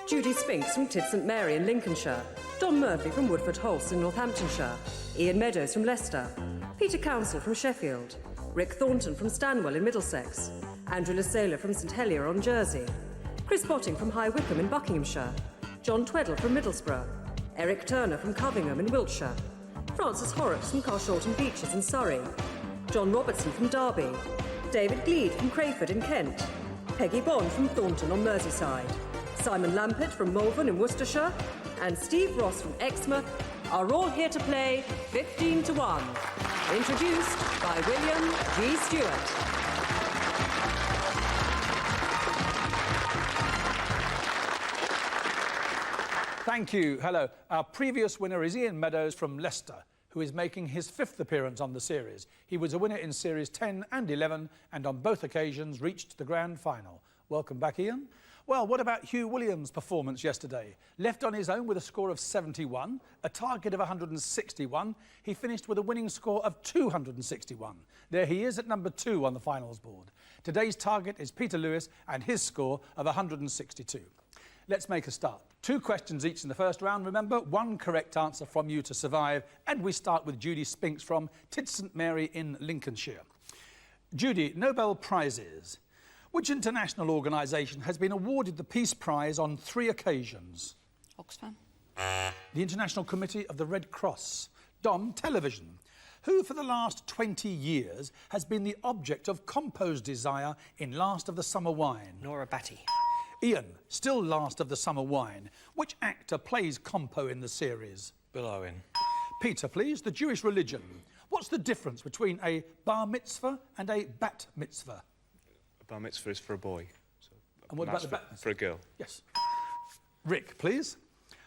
Judy Spinks from Tid St Mary in Lincolnshire, Don Murphy from Woodford Hulse in Northamptonshire, Ian Meadows from Leicester, Peter Council from Sheffield, Rick Thornton from Stanwell in Middlesex, Andrew Lasala from St Helier on Jersey, Chris Botting from High Wycombe in Buckinghamshire, John Tweddle from Middlesbrough, Eric Turner from Covingham in Wiltshire, Francis Horrocks from Carshalton Beeches in Surrey, John Robertson from Derby, David Gleed from Crayford in Kent, Peggy Bond from Thornton on Merseyside, Simon Lampett from Malvern in Worcestershire, and Steve Ross from Exmouth are all here to play 15 to 1. Introduced by William G. Stewart. Thank you. Hello. Our previous winner is Ian Meadows from Leicester, who is making his 5th appearance on the series. He was a winner in Series 10 and 11 and on both occasions reached the grand final. Welcome back, Ian. Well, what about Hugh Williams' performance yesterday? Left on his own with a score of 71, a target of 161, he finished with a winning score of 261. There he is at number 2 on the finals board. Today's target is Peter Lewis and his score of 162. Let's make a start. 2 questions each in the first round. Remember, 1 correct answer from you to survive. And we start with Judy Spinks from Tid St Mary in Lincolnshire. Judy, Nobel Prizes. Which international organisation has been awarded the Peace Prize on 3 occasions? Oxfam. The International Committee of the Red Cross. Dom, television. Who for the last 20 years has been the object of Compo's desire in Last of the Summer Wine? Nora Batty. Ian, still Last of the Summer Wine. Which actor plays Compo in the series? Bill Owen. Peter, please, the Jewish religion. What's the difference between a bar mitzvah and a bat mitzvah? A bar mitzvah is for a boy. So And what about the bat mitzvah? For a girl. Yes. Rick, please.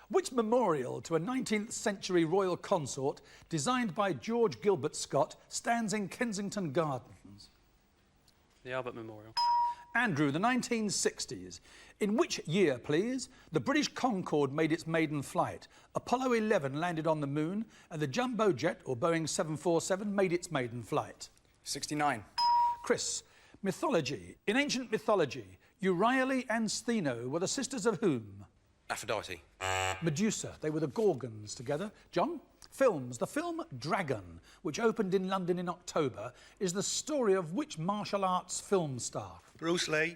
Which memorial to a 19th century royal consort designed by George Gilbert Scott stands in Kensington Gardens? The Albert Memorial. Andrew, the 1960s. In which year, please, the British Concorde made its maiden flight? Apollo 11 landed on the moon and the Jumbo Jet, or Boeing 747, made its maiden flight. 69. Chris, mythology. In ancient mythology, Euryale and Stheno were the sisters of whom? Aphrodite. Medusa. They were the Gorgons together. John? Films. The film Dragon, which opened in London in October, is the story of which martial arts film star? Bruce Lee.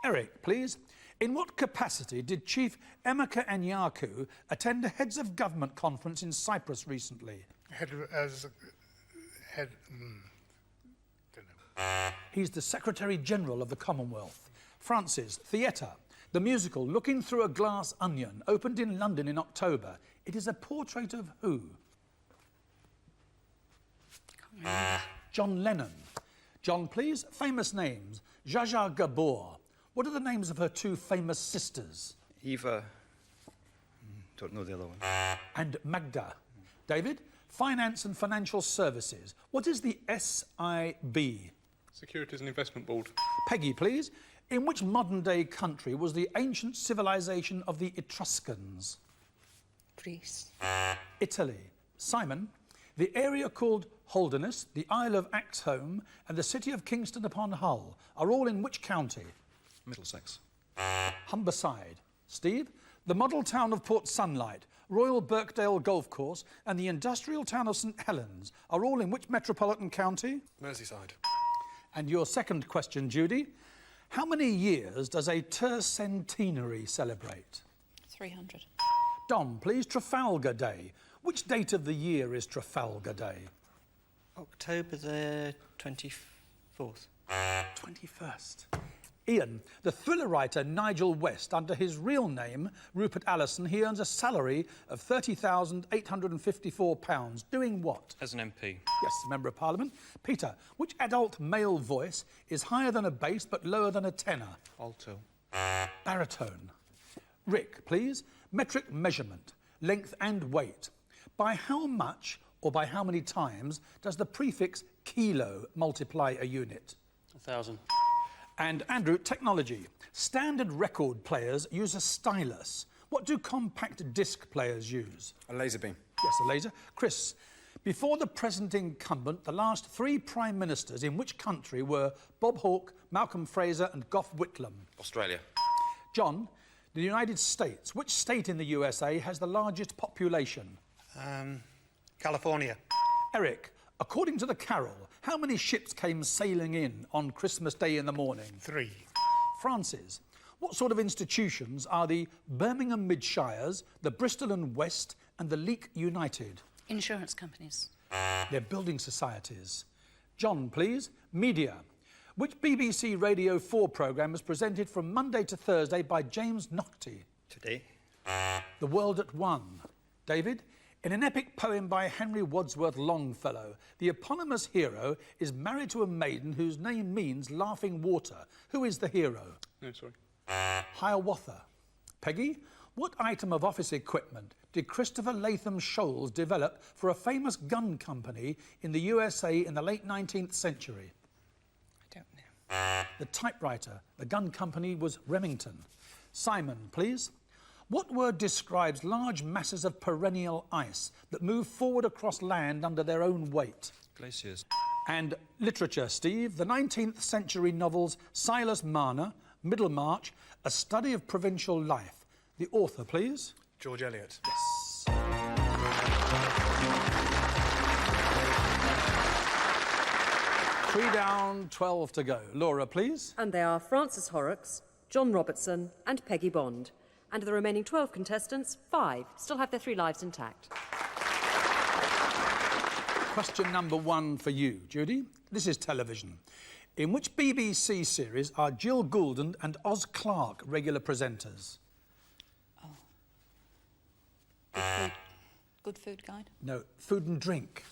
Eric, please. In what capacity did Chief Emeka Anyaku attend a Heads of Government conference in Cyprus recently? Don't know. He's the Secretary-General of the Commonwealth. Francis, theatre. The musical Looking Through a Glass Onion opened in London in October. It is a portrait of who? John Lennon. John, please. Famous names. Zsa Zsa Gabor. What are the names of her 2 famous sisters? Eva. Don't know the other one. And Magda. David? Finance and Financial Services. What is the SIB? Securities and Investment Board. Peggy, please. In which modern-day country was the ancient civilization of the Etruscans? Greece. Italy. Simon? The area called Holderness, the Isle of Axholme, and the city of Kingston upon Hull are all in which county? Middlesex. Humberside. Steve? The model town of Port Sunlight, Royal Birkdale Golf Course, and the industrial town of St Helens are all in which metropolitan county? Merseyside. And your second question, Judy. How many years does a tercentenary celebrate? 300. Dom, please. Trafalgar Day. Which date of the year is Trafalgar Day? October the 24th. 21st. Ian, the thriller writer Nigel West, under his real name, Rupert Allison, he earns a salary of £30,854. Doing what? As an MP. Yes, Member of Parliament. Peter, which adult male voice is higher than a bass but lower than a tenor? Alto. Baritone. Rick, please. Metric measurement, length and weight. By how much or by how many times does the prefix kilo multiply a unit? 1,000. And Andrew, technology. Standard record players use a stylus. What do compact disc players use? A laser beam. Yes, a laser. Chris, Before the present incumbent, the last three Prime Ministers in which country were Bob Hawke, Malcolm Fraser and Gough Whitlam? Australia. John, the United States. Which state in the USA has the largest population? California. Eric, according to the carol, how many ships came sailing in on Christmas Day in the morning? 3. Francis, what sort of institutions are the Birmingham Midshires, the Bristol and West and the Leek United? Insurance companies. They're building societies. John, please. Media. Which BBC Radio 4 programme was presented from Monday to Thursday by James Naughtie? Today. The World at One. David, in an epic poem by Henry Wadsworth Longfellow, the eponymous hero is married to a maiden whose name means laughing water. Who is the hero? No, sorry. Hiawatha. Peggy, what item of office equipment did Christopher Latham Scholes develop for a famous gun company in the USA in the late 19th century? I don't know. The typewriter. The gun company was Remington. Simon, please. What word describes large masses of perennial ice that move forward across land under their own weight? Glaciers. And literature, Steve. The 19th century novels Silas Marner, Middlemarch, A Study of Provincial Life. The author, please. George Eliot. Yes. 3 down, 12 to go. Laura, please. And they are Francis Horrocks, John Robertson and Peggy Bond. And the remaining 12 contestants, 5, still have their 3 lives intact. Question number 1 for you, Judy. This is television. In which BBC series are Jill Goulden and Oz Clarke regular presenters? Good food guide. No, Food and Drink.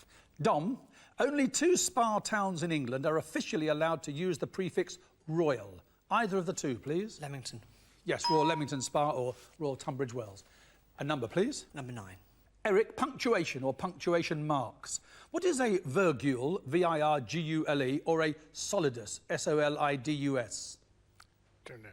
Dom, only 2 spa towns in England are officially allowed to use the prefix Royal. Either of the 2, please. Leamington. Yes, Royal Leamington Spa or Royal Tunbridge Wells. A number, please. Number 9. Eric, punctuation or punctuation marks. What is a virgule, V-I-R-G-U-L-E, or a solidus, S-O-L-I-D-U-S? Don't know.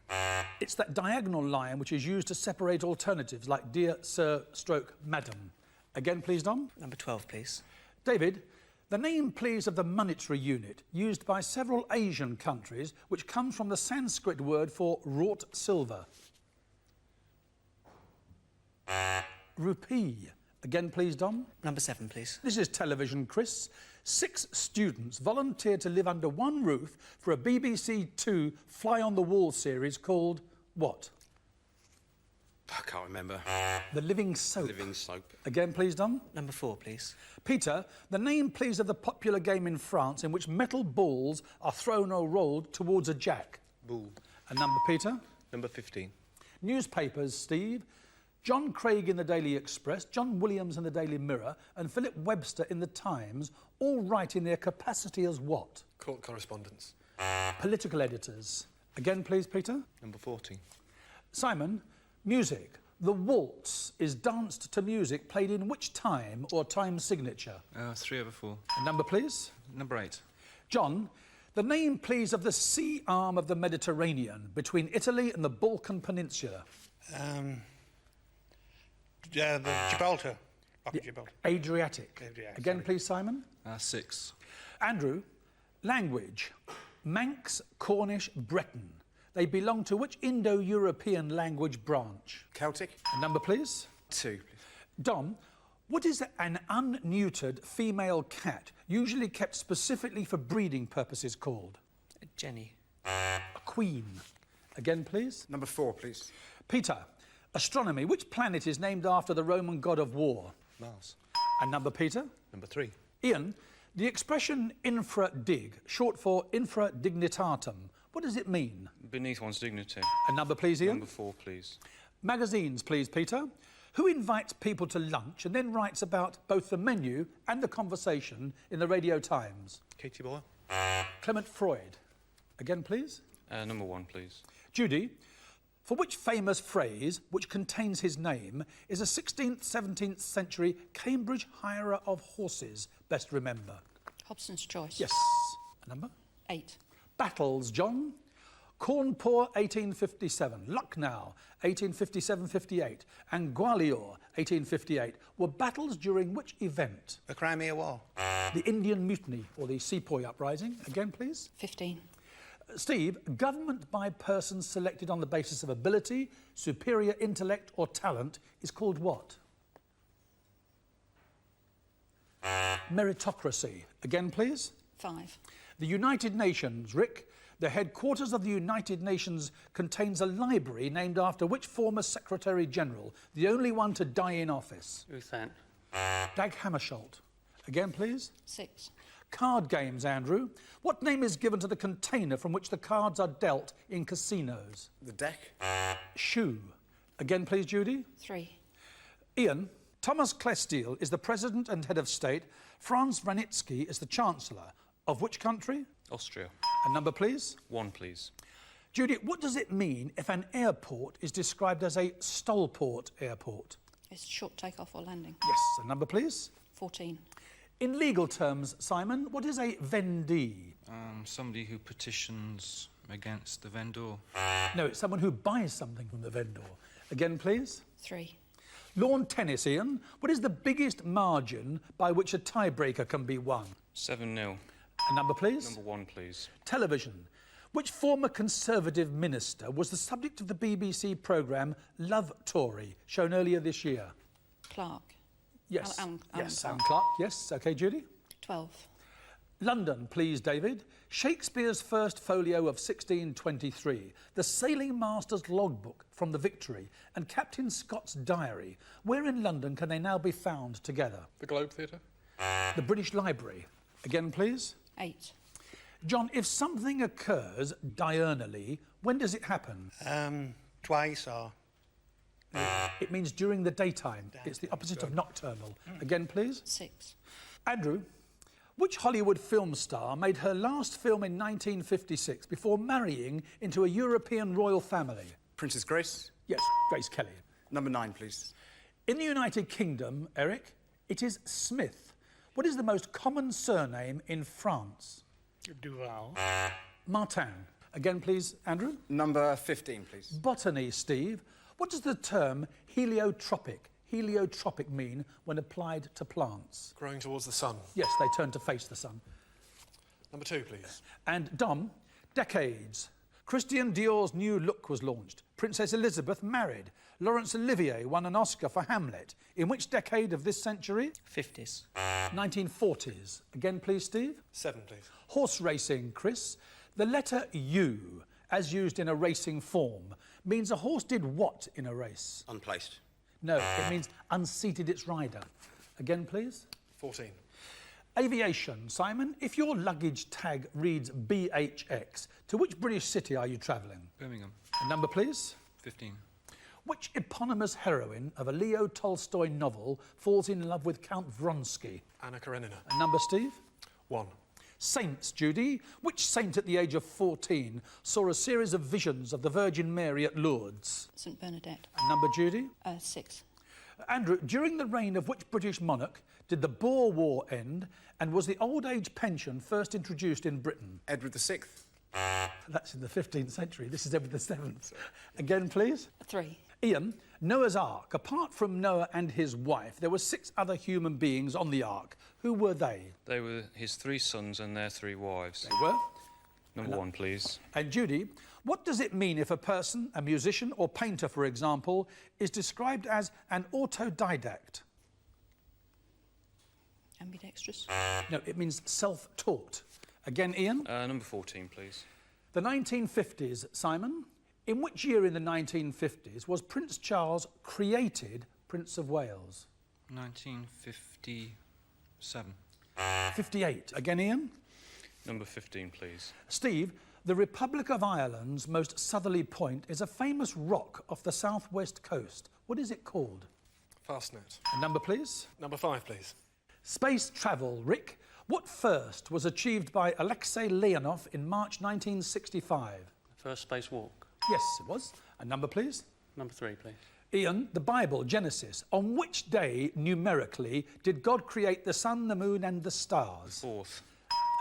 It's that diagonal line which is used to separate alternatives like dear, sir, stroke, madam. Again, please, Dom. Number 12, please. David, the name, please, of the monetary unit used by several Asian countries, which comes from the Sanskrit word for wrought silver. Rupee. Again, please, Dom. Number 7, please. This is television, Chris. 6 students volunteered to live under one roof for a BBC 2 Fly on the Wall series called what? I can't remember. The Living Soap. Living Soap. Again, please, Dom. Number 4, please. Peter, the name, please, of the popular game in France in which metal balls are thrown or rolled towards a jack. Bull. A number, Peter. Number 15. Newspapers, Steve. John Craig in the Daily Express, John Williams in the Daily Mirror and Philip Webster in the Times all write in their capacity as what? Court correspondence. Political editors. Again, please, Peter. Number 14. Simon, music. The waltz is danced to music played in which time or time signature? 3/4. A number, please. Number 8. John, the name, please, of the sea arm of the Mediterranean between Italy and the Balkan Peninsula. The Gibraltar. Upper Gibraltar. Adriatic. Adriatic, Again, sorry. please, Simon. 6. Andrew, language. Manx, Cornish, Breton. They belong to which Indo-European language branch? Celtic. A number, please. 2. Dom, what is an unneutered female cat, usually kept specifically for breeding purposes, called? Jenny. A queen. Again, please. Number 4, please. Peter, astronomy. Which planet is named after the Roman god of war? Mars. A number, Peter. Number 3. Ian, the expression infra dig, short for infra dignitatum, what does it mean? Beneath one's dignity. A number, please, Ian. Number 4, please. Magazines, please, Peter. Who invites people to lunch and then writes about both the menu and the conversation in the Radio Times? Katie Boyle. Clement Freud. Again, please. Number 1, please. Judy, for which famous phrase, which contains his name, is a 16th, 17th century Cambridge hirer of horses best remember? Hobson's choice. Yes. A number? 8. Battles, John. Cawnpore, 1857, Lucknow, 1857-58, and Gwalior, 1858, were battles during which event? The Crimea War. The Indian Mutiny, or the Sepoy Uprising. Again, please. 15. Steve, government by persons selected on the basis of ability, superior intellect or talent is called what? Meritocracy. Again, please. 5. The United Nations, Rick. The headquarters of the United Nations contains a library named after which former Secretary General, the only one to die in office? U Thant. Dag Hammarskjöld. Again, please. 6. Card games, Andrew. What name is given to the container from which the cards are dealt in casinos? The deck. Shoe. Again, please, Judy. 3. Ian, Thomas Klestil is the President and Head of State. Franz Vranitzky is the Chancellor. Of which country? Austria. A number, please. 1, please. Judy, what does it mean if an airport is described as a stolport airport? It's short takeoff or landing. Yes, a number, please. 14. In legal terms, Simon, what is a vendee? Somebody who petitions against the vendor. No, it's someone who buys something from the vendor. Again, please. 3. Lawn tennis, Ian. What is the biggest margin by which a tiebreaker can be won? 7-0. A number, please. Number 1, please. Television. Which former Conservative minister was the subject of the BBC programme Love Tory, shown earlier this year? Clark. Yes. Alan yes, Clark. Alan Clark. Yes, OK, Judy. 12. London, please, David. Shakespeare's first folio of 1623, the Sailing Master's Logbook from the Victory, and Captain Scott's Diary. Where in London can they now be found together? The Globe Theatre. The British Library. Again, please. 8. John, if something occurs diurnally, when does it happen? Twice or... It means during the daytime. It's the opposite of nocturnal. Again, please. 6. Andrew, which Hollywood film star made her last film in 1956 before marrying into a European royal family? Princess Grace. Yes, Grace Kelly. Number 9, please. In the United Kingdom, Eric, it is Smith. What is the most common surname in France? Duval. Martin. Again, please, Andrew. Number 15, please. Botany, Steve. What does the term heliotropic mean when applied to plants? Growing towards the sun. Yes, they turn to face the sun. Number 2, please. And Dom, decades. Christian Dior's new look was launched. Princess Elizabeth married. Laurence Olivier won an Oscar for Hamlet. In which decade of this century? 50s. 1940s. Again, please, Steve. 7, please. Horse racing, Chris. The letter U, as used in a racing form, means a horse did what in a race? Unplaced. No, it means unseated its rider. Again, please. 14. Aviation, Simon. If your luggage tag reads BHX, to which British city are you travelling? Birmingham. A number, please. 15. Which eponymous heroine of a Leo Tolstoy novel falls in love with Count Vronsky? Anna Karenina. A number, Steve. 1. Saints, Judy. Which saint at the age of 14 saw a series of visions of the Virgin Mary at Lourdes? St Bernadette. A number, Judy. 6. Andrew, during the reign of which British monarch did the Boer War end, and was the old age pension first introduced in Britain? Edward VI. That's in the 15th century. This is Edward VII. Again, please. 3. Ian, Noah's Ark. Apart from Noah and his wife, there were 6 other human beings on the Ark. Who were they? They were his 3 sons and their 3 wives. They were. Number 1, please. And Judy, what does it mean if a person, a musician or painter, for example, is described as an autodidact? Ambidextrous. No, it means self-taught. Again, Ian. Number 14, please. The 1950s, Simon. In which year in the 1950s was Prince Charles created Prince of Wales? 1957. 58. Again, Ian. Number 15, please. Steve, the Republic of Ireland's most southerly point is a famous rock off the southwest coast. What is it called? Fastnet. A number, please. Number 5, please. Space travel, Rick. What first was achieved by Alexei Leonov in March 1965? First spacewalk. Yes, it was. A number, please. Number 3, please. Ian, the Bible, Genesis. On which day, numerically, did God create the sun, the moon and the stars? 4th.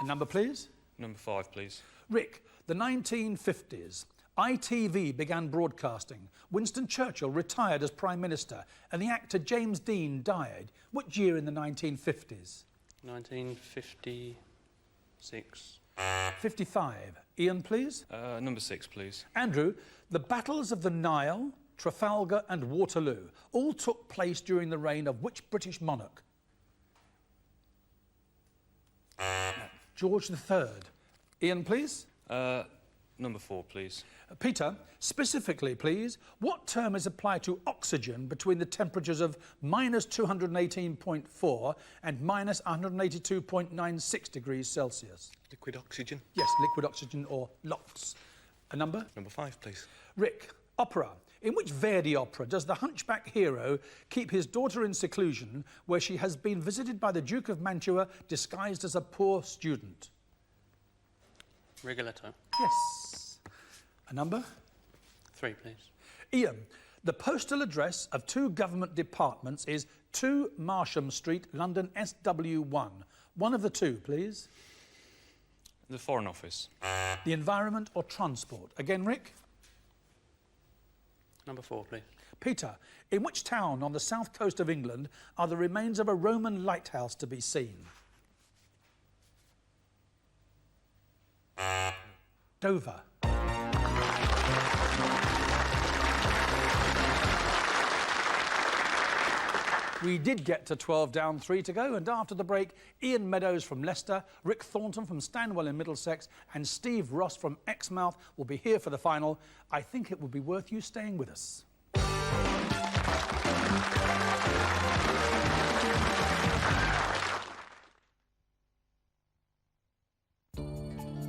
A number, please. Number 5, please. Rick, The 1950s. ITV began broadcasting. Winston Churchill retired as Prime Minister and the actor James Dean died. Which year in the 1950s? 1956. 55. Ian, please. Number 6, please. Andrew, the battles of the Nile, Trafalgar and Waterloo all took place during the reign of which British monarch? George III. Ian, please. Number 4, please. Peter, specifically, please, what term is applied to oxygen between the temperatures of minus 218.4 and minus 182.96 degrees Celsius? Liquid oxygen. Yes, liquid oxygen or LOX. A number? Number 5, please. Rick, opera. In which Verdi opera does the hunchback hero keep his daughter in seclusion where she has been visited by the Duke of Mantua disguised as a poor student? Rigoletto. Yes. A number? 3, please. Ian, the postal address of 2 government departments is 2 Marsham Street, London SW1. One of the 2, please. The Foreign Office. The environment or transport? Again, Rick. Number 4, please. Peter, in which town on the south coast of England are the remains of a Roman lighthouse to be seen? Dover. We did get to 12 down, 3 to go, and after the break, Ian Meadows from Leicester, Rick Thornton from Stanwell in Middlesex, and Steve Ross from Exmouth will be here for the final. I think it would be worth you staying with us.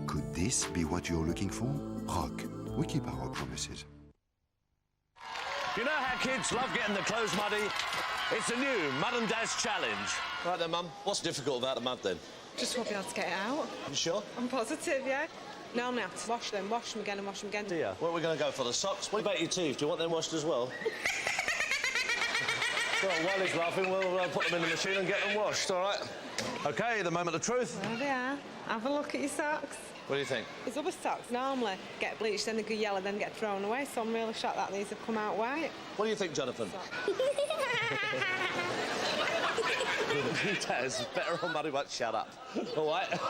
Could this be what you're looking for? Rock. We keep our promises. You know how kids love getting their clothes muddy? It's a new Mud and Dash challenge. Right then, Mum. What's difficult about the mud then? Just won't be able to get it out. You sure? I'm positive, yeah. Now I'm going to have to wash them again and wash them again. Yeah. What are we going to go for, the socks? What about your teeth? Do you want them washed as well? Well, while he's laughing, we'll put them in the machine and get them washed, all right? OK, the moment of truth. There they are. Have a look at your socks. What do you think? These other socks normally get bleached, then they go yellow, then get thrown away, so I'm really shocked that these have come out white. What do you think, Jonathan? Taz, better on muddy, but shut up. All right?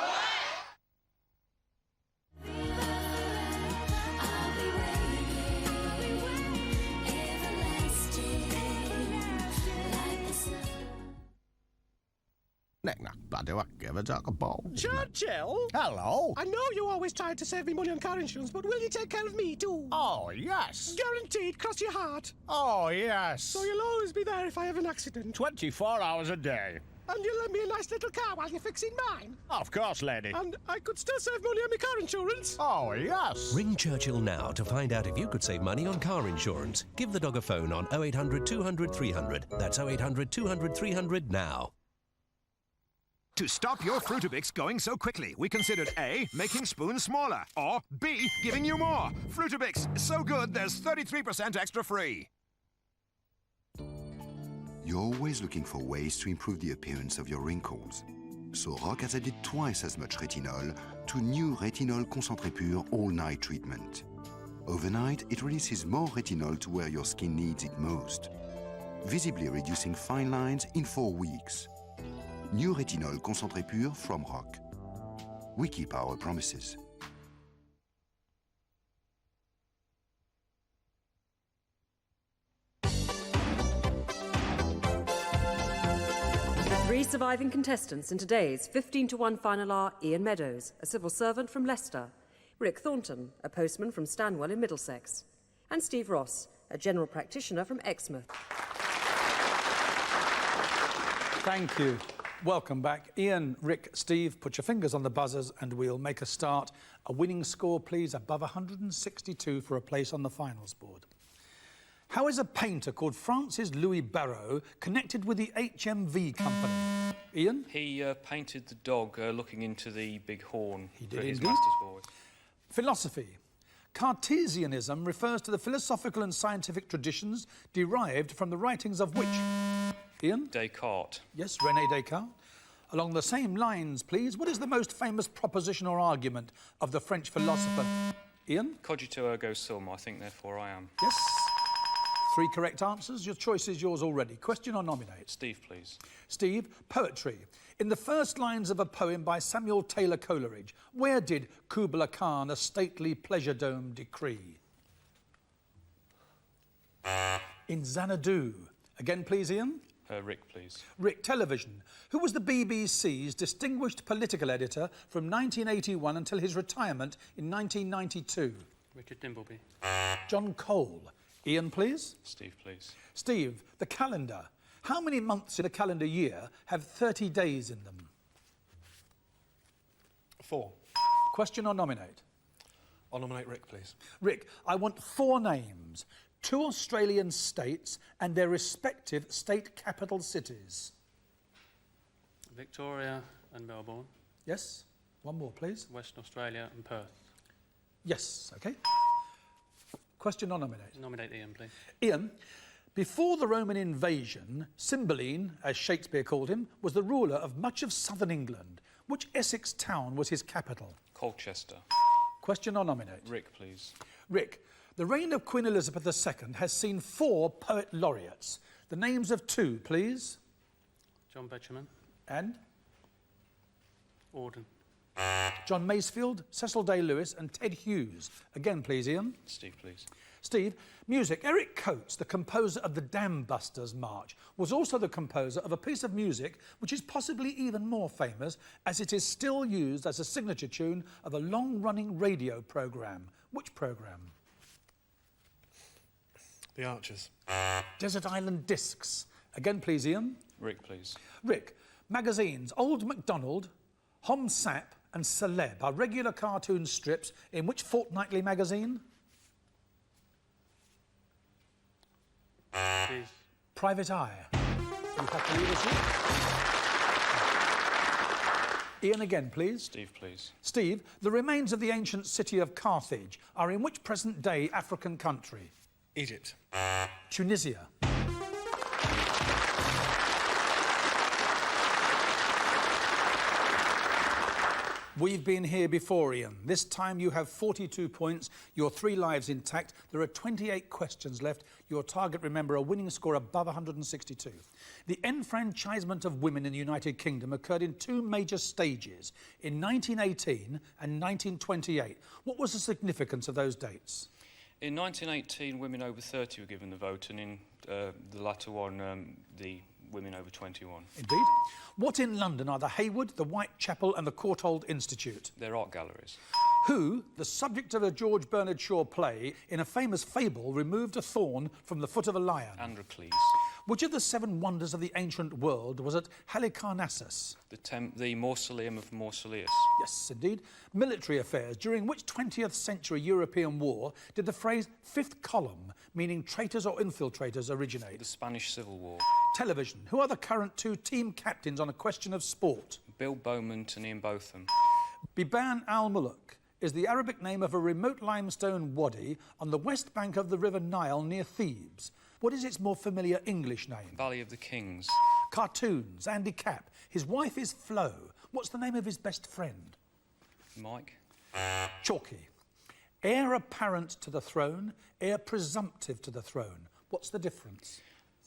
Churchill? Hello? I know you always tried to save me money on car insurance, but will you take care of me too? Oh, yes. Guaranteed, cross your heart. Oh, yes. So you'll always be there if I have an accident. 24 hours a day. And you'll lend me a nice little car while you're fixing mine. Of course, lady. And I could still save money on my car insurance. Oh, yes. Ring Churchill now to find out if you could save money on car insurance. Give the dog a phone on 0800 200 300. That's 0800 200 300 now. To stop your Fruitibix going so quickly, we considered A, making spoons smaller, or B, giving you more. Fruitibix, so good there's 33% extra free. You're always looking for ways to improve the appearance of your wrinkles. So Rock has added twice as much retinol to new Retinol Concentré Pur all-night treatment. Overnight, it releases more retinol to where your skin needs it most, visibly reducing fine lines in 4 weeks. New Retinol Concentré Pur from Rock. We keep our promises. The 3 surviving contestants in today's 15-to-1 final are Ian Meadows, a civil servant from Leicester, Rick Thornton, a postman from Stanwell in Middlesex, and Steve Ross, a general practitioner from Exmouth. Thank you. Welcome back. Ian, Rick, Steve, put your fingers on the buzzers and we'll make a start. A winning score, please, above 162 for a place on the finals board. How is a painter called Francis Louis Barrault connected with the HMV company? Ian? He painted the dog looking into the big horn He did for his indeed. master's voice. Philosophy. Cartesianism refers to the philosophical and scientific traditions derived from the writings of which? Ian? Descartes. Yes, René Descartes. Along the same lines, please, what is the most famous proposition or argument of the French philosopher? Ian? Cogito ergo sum, I think therefore I am. Yes. 3 correct answers. Your choice is yours already. Question or nominate? Steve, please. Steve, poetry. In the first lines of a poem by Samuel Taylor Coleridge, where did Kubla Khan a stately pleasure dome decree? In Xanadu. Again, please, Ian. Rick, please. Rick, television. Who was the BBC's distinguished political editor from 1981 until his retirement in 1992? Richard Dimbleby. John Cole. Ian, please. Steve, please. Steve, the calendar. How many months in a calendar year have 30 days in them? 4. Question or nominate? I'll nominate Rick, please. Rick, I want 4 names. 2 Australian states and their respective state capital cities. Victoria and Melbourne. Yes? One more, please. Western Australia and Perth. Yes, OK. Question or nominate? Nominate Ian, please. Ian, before the Roman invasion, Cymbeline, as Shakespeare called him, was the ruler of much of southern England. Which Essex town was his capital? Colchester. Question or nominate? Rick, please. Rick, the reign of Queen Elizabeth II has seen 4 poet laureates. The names of 2, please. John Betjeman. And? Auden. John Masefield, Cecil Day-Lewis and Ted Hughes. Again, please, Ian. Steve, please. Steve, music. Eric Coates, the composer of the Dam Busters March, was also the composer of a piece of music which is possibly even more famous as it is still used as a signature tune of a long-running radio programme. Which programme? The Archers. Desert Island Discs. Again, please, Ian. Rick, please. Rick, magazines Old MacDonald, Hom Sap and Celeb are regular cartoon strips in which fortnightly magazine? Please. Private Eye. You have to leave us here. Ian again, please. Steve, please. Steve, the remains of the ancient city of Carthage are in which present-day African country? Egypt. Tunisia. We've been here before, Ian. This time you have 42 points, your 3 lives intact. There are 28 questions left. Your target, remember, a winning score above 162. The enfranchisement of women in the United Kingdom occurred in 2 major stages, in 1918 and 1928. What was the significance of those dates? In 1918, women over 30 were given the vote, and in the latter one, the women over 21. Indeed. What in London are the Hayward, the Whitechapel and the Courtauld Institute? They're art galleries. Who, the subject of a George Bernard Shaw play, in a famous fable removed a thorn from the foot of a lion? Androcles. Which of the 7 wonders of the ancient world was at Halicarnassus? The Mausoleum of Mausoleus. Yes, indeed. Military affairs. During which 20th century European war did the phrase fifth column, meaning traitors or infiltrators, originate? The Spanish Civil War. Television. Who are the current 2 team captains on a question of sport? Bill Beaumont and Ian Botham. Biban al-Muluk is the Arabic name of a remote limestone wadi on the west bank of the River Nile near Thebes. What is its more familiar English name? Valley of the Kings. Cartoons. Andy Capp. His wife is Flo. What's the name of his best friend? Mike. Chalky. Heir apparent to the throne, heir presumptive to the throne. What's the difference?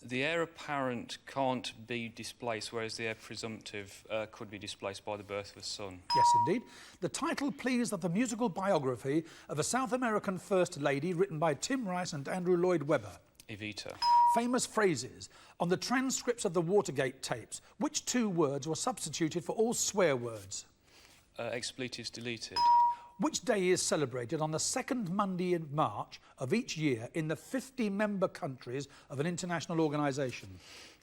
The heir apparent can't be displaced, whereas the heir presumptive could be displaced by the birth of a son. Yes, indeed. The title, please, of the musical biography of a South American First Lady written by Tim Rice and Andrew Lloyd Webber. Evita. Famous phrases. On the transcripts of the Watergate tapes, which 2 words were substituted for all swear words? Expletives deleted. Which day is celebrated on the 2nd Monday in March of each year in the 50 member countries of an international organisation?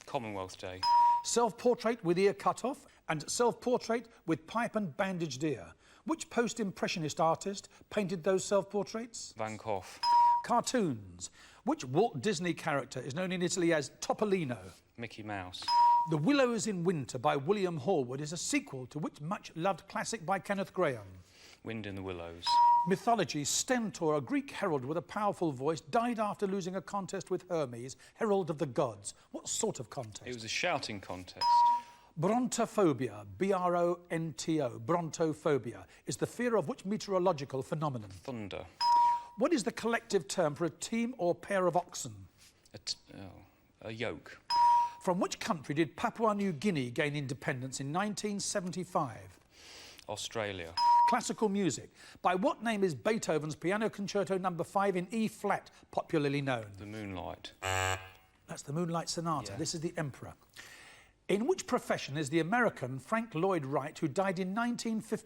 Commonwealth Day. Self-portrait with ear cut off and self-portrait with pipe and bandaged ear. Which post-impressionist artist painted those self-portraits? Van Gogh. Cartoons. Which Walt Disney character is known in Italy as Topolino? Mickey Mouse. The Willows in Winter by William Hallwood is a sequel to which much-loved classic by Kenneth Grahame? Wind in the Willows. Mythology. Stentor, a Greek herald with a powerful voice, died after losing a contest with Hermes, herald of the gods. What sort of contest? It was a shouting contest. Brontophobia, B-R-O-N-T-O, brontophobia, is the fear of which meteorological phenomenon? Thunder. What is the collective term for a team or pair of oxen? A yoke. From which country did Papua New Guinea gain independence in 1975? Australia. Classical music. By what name is Beethoven's Piano Concerto No. 5 in E-flat popularly known? The Moonlight. That's the Moonlight Sonata. Yeah. This is the Emperor. In which profession is the American Frank Lloyd Wright, who died in 1959,